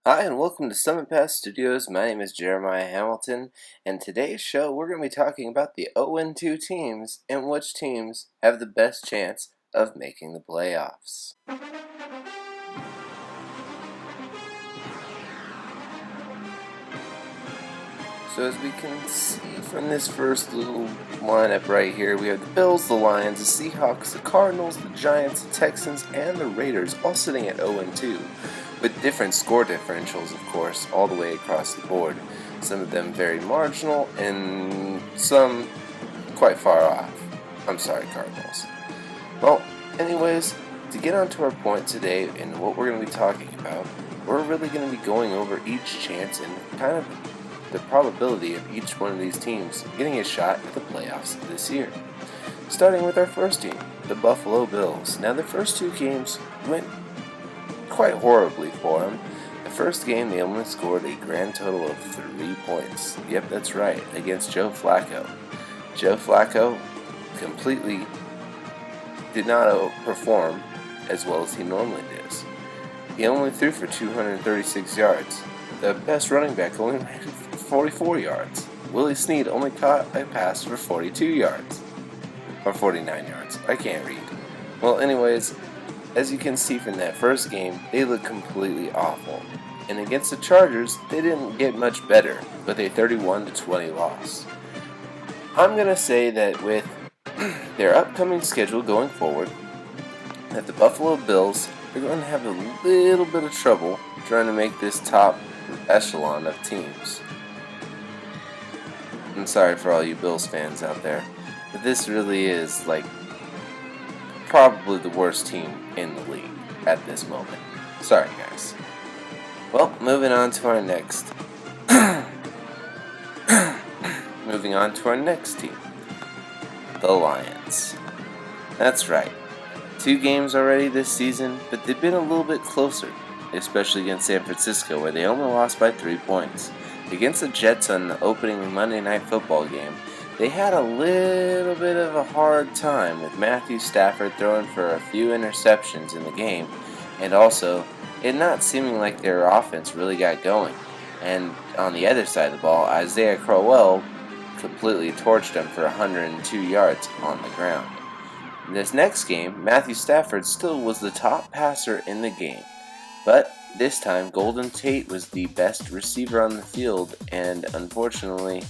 Hi, and welcome to Summit Pass Studios. My name is Jeremiah Hamilton, and today's show we're going to be talking about the 0-2 teams and which teams have the best chance of making the playoffs. So as we can see from this first little lineup right here, we have the Bills, the Lions, the Seahawks, the Cardinals, the Giants, the Texans, and the Raiders all sitting at 0-2. With different score differentials, of course, all the way across the board. Some of them very marginal, and some quite far off. I'm sorry, Cardinals. Well, anyways, to get on to our point today and what we're going to be talking about, we're really going to be going over each chance and kind of the probability of each one of these teams getting a shot at the playoffs this year. Starting with our first team, the Buffalo Bills. Now, the first two games went quite horribly for them. The first game, they only scored a grand total of 3 points. Yep, that's right, against Joe Flacco. Joe Flacco completely did not perform as well as he normally does. He only threw for 236 yards. The best running back only ran for 44 yards. Willie Snead only caught a pass for 42 yards. Or 49 yards. I can't read. Well, anyways, as you can see from that first game, they looked completely awful. And against the Chargers, they didn't get much better with a 31-20 loss. I'm going to say that with their upcoming schedule going forward, that the Buffalo Bills are going to have a little bit of trouble trying to make this top echelon of teams. I'm sorry for all you Bills fans out there, but this really is probably the worst team in the league at this moment. Sorry, guys. Well, moving on to our next team, the Lions. That's right. 2 games already this season, but they've been a little bit closer, especially against San Francisco, where they only lost by 3 points. Against the Jets on the opening Monday Night Football game, they had a little bit of a hard time with Matthew Stafford throwing for a few interceptions in the game, and also it not seeming like their offense really got going. And on the other side of the ball, Isaiah Crowell completely torched them for 102 yards on the ground. In this next game, Matthew Stafford still was the top passer in the game, but this time Golden Tate was the best receiver on the field, and unfortunately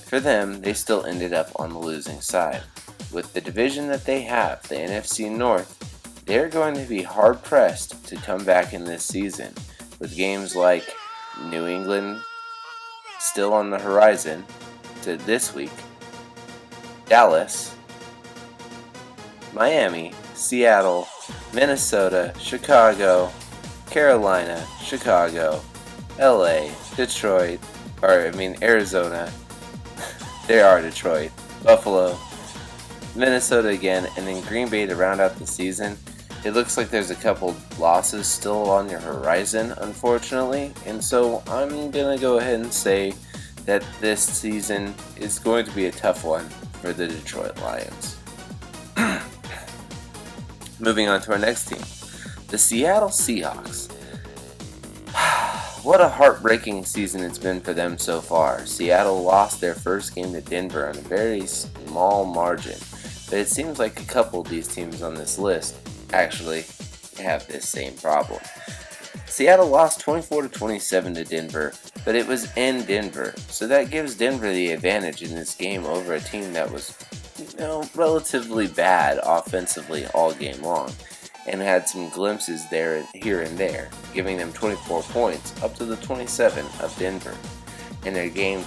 for them, they still ended up on the losing side. With the division that they have, the NFC North, they're going to be hard-pressed to come back in this season, with games like New England still on the horizon to this week, Dallas, Miami, Seattle, Minnesota, Chicago, Carolina, Chicago, LA, Detroit, Arizona. They are Detroit, Buffalo, Minnesota again, and then Green Bay to round out the season. It looks like there's a couple losses still on your horizon, unfortunately, and so I'm going to go ahead and say that this season is going to be a tough one for the Detroit Lions. Moving on to our next team, the Seattle Seahawks. What a heartbreaking season it's been for them so far. Seattle lost their first game to Denver on a very small margin, but it seems like a couple of these teams on this list actually have this same problem. Seattle lost 24-27 to Denver, but it was in Denver, so that gives Denver the advantage in this game over a team that was, relatively bad offensively all game long, and had some glimpses there, here and there, giving them 24 points up to the 27 of Denver. In their game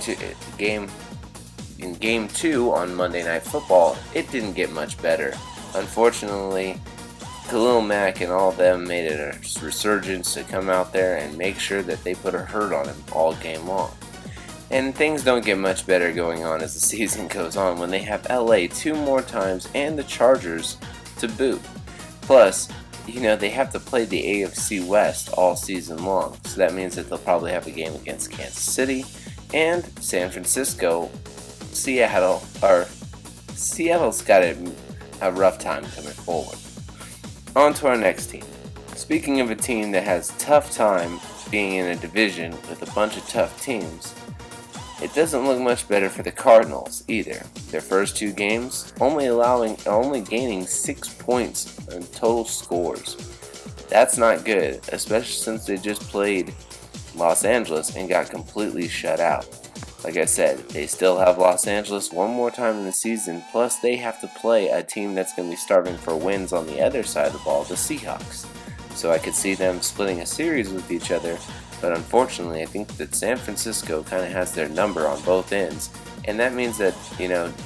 2 on Monday Night Football, it didn't get much better. Unfortunately, Khalil Mack and all of them made it a resurgence to come out there and make sure that they put a hurt on him all game long. And things don't get much better going on as the season goes on when they have LA 2 more times and the Chargers to boot. Plus, they have to play the AFC West all season long, so that means that they'll probably have a game against Kansas City and San Francisco. Seattle's got a rough time coming forward. On to our next team, Speaking of a team that has a tough time being in a division with a bunch of tough teams, it doesn't look much better for the Cardinals either. Their first 2 games only gaining 6 points in total scores. That's not good, especially since they just played Los Angeles and got completely shut out. Like I said, they still have Los Angeles one more time in the season, plus they have to play a team that's going to be starving for wins on the other side of the ball, the Seahawks. So I could see them splitting a series with each other, but unfortunately I think that San Francisco kind of has their number on both ends, and that means that,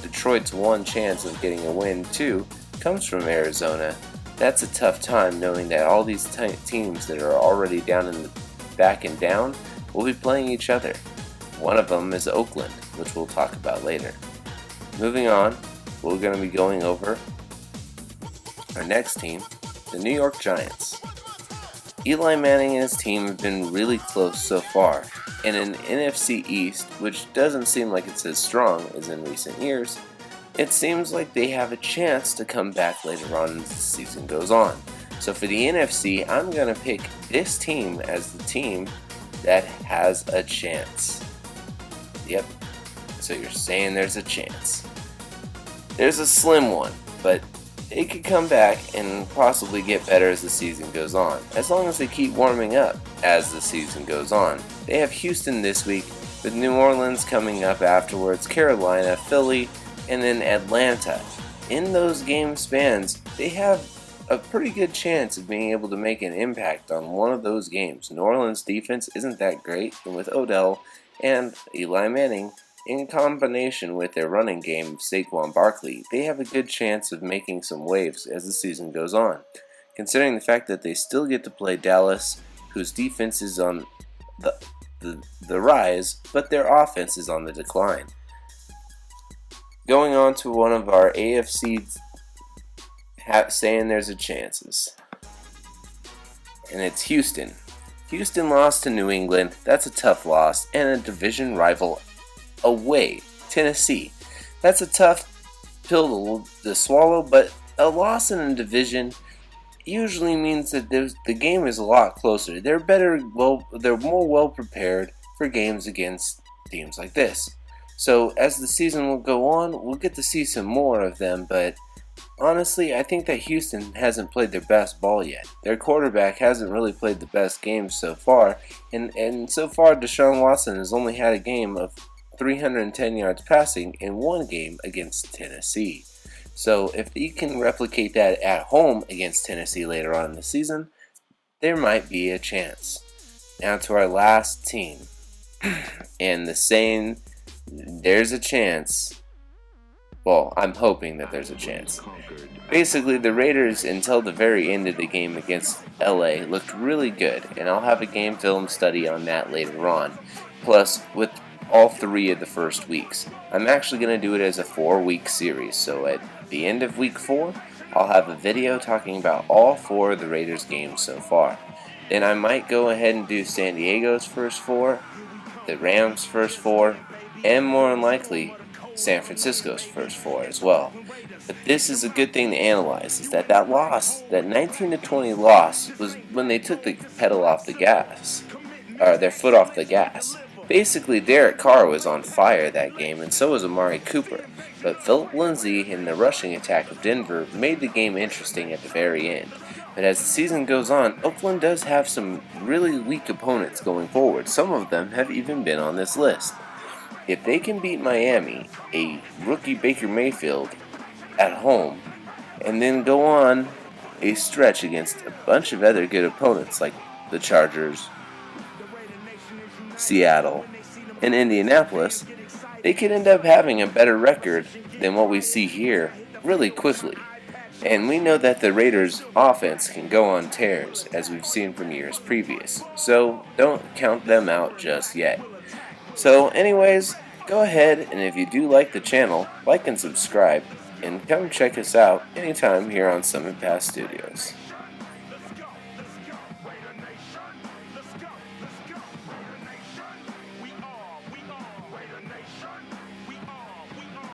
Detroit's one chance of getting a win too comes from Arizona. That's a tough time knowing that all these teams that are already down in the back and down will be playing each other. One of them is Oakland, which we'll talk about later. Moving on, we're going to be going over our next team, the New York Giants. Eli Manning and his team have been really close so far. In an NFC East, which doesn't seem like it's as strong as in recent years, it seems like they have a chance to come back later on as the season goes on. So for the NFC, I'm going to pick this team as the team that has a chance. Yep, so you're saying there's a chance. There's a slim one, but they could come back and possibly get better as the season goes on, as long as they keep warming up as the season goes on. They have Houston this week, with New Orleans coming up afterwards, Carolina, Philly, and then Atlanta. In those game spans, they have a pretty good chance of being able to make an impact on one of those games. New Orleans' defense isn't that great, and with Odell and Eli Manning, in combination with their running game of Saquon Barkley, they have a good chance of making some waves as the season goes on, considering the fact that they still get to play Dallas, whose defense is on the rise, but their offense is on the decline. Going on to one of our AFC saying there's a chances, and it's Houston. Houston lost to New England. That's a tough loss, and a division rival away, Tennessee. That's a tough pill to swallow, but a loss in a division usually means that the game is a lot closer. They're more well prepared for games against teams like this. So as the season will go on, we'll get to see some more of them, but honestly, I think that Houston hasn't played their best ball yet. Their quarterback hasn't really played the best game so far, and so far Deshaun Watson has only had a game of 310 yards passing in one game against Tennessee. So if he can replicate that at home against Tennessee later on in the season, there might be a chance. Now to our last team, and the saying, there's a chance. Well, I'm hoping that there's a chance. Basically, the Raiders, until the very end of the game against LA, looked really good, and I'll have a game film study on that later on. Plus, with all 3 of the first weeks. I'm actually going to do it as a 4-week series, so at the end of week 4, I'll have a video talking about all 4 of the Raiders games so far. Then I might go ahead and do San Diego's first 4, the Rams' first 4, and more than likely, San Francisco's first 4 as well. But this is a good thing to analyze, is that loss, that 19-20 loss, was when they took the pedal off the gas, or their foot off the gas. Basically, Derek Carr was on fire that game, and so was Amari Cooper. But Philip Lindsay and the rushing attack of Denver made the game interesting at the very end. But as the season goes on, Oakland does have some really weak opponents going forward. Some of them have even been on this list. If they can beat Miami, a rookie Baker Mayfield, at home, and then go on a stretch against a bunch of other good opponents like the Chargers, Seattle, and Indianapolis, they could end up having a better record than what we see here really quickly. And we know that the Raiders' offense can go on tears, as we've seen from years previous. So don't count them out just yet. So anyways, go ahead, and if you do like the channel, like and subscribe, and come check us out anytime here on Summit Pass Studios.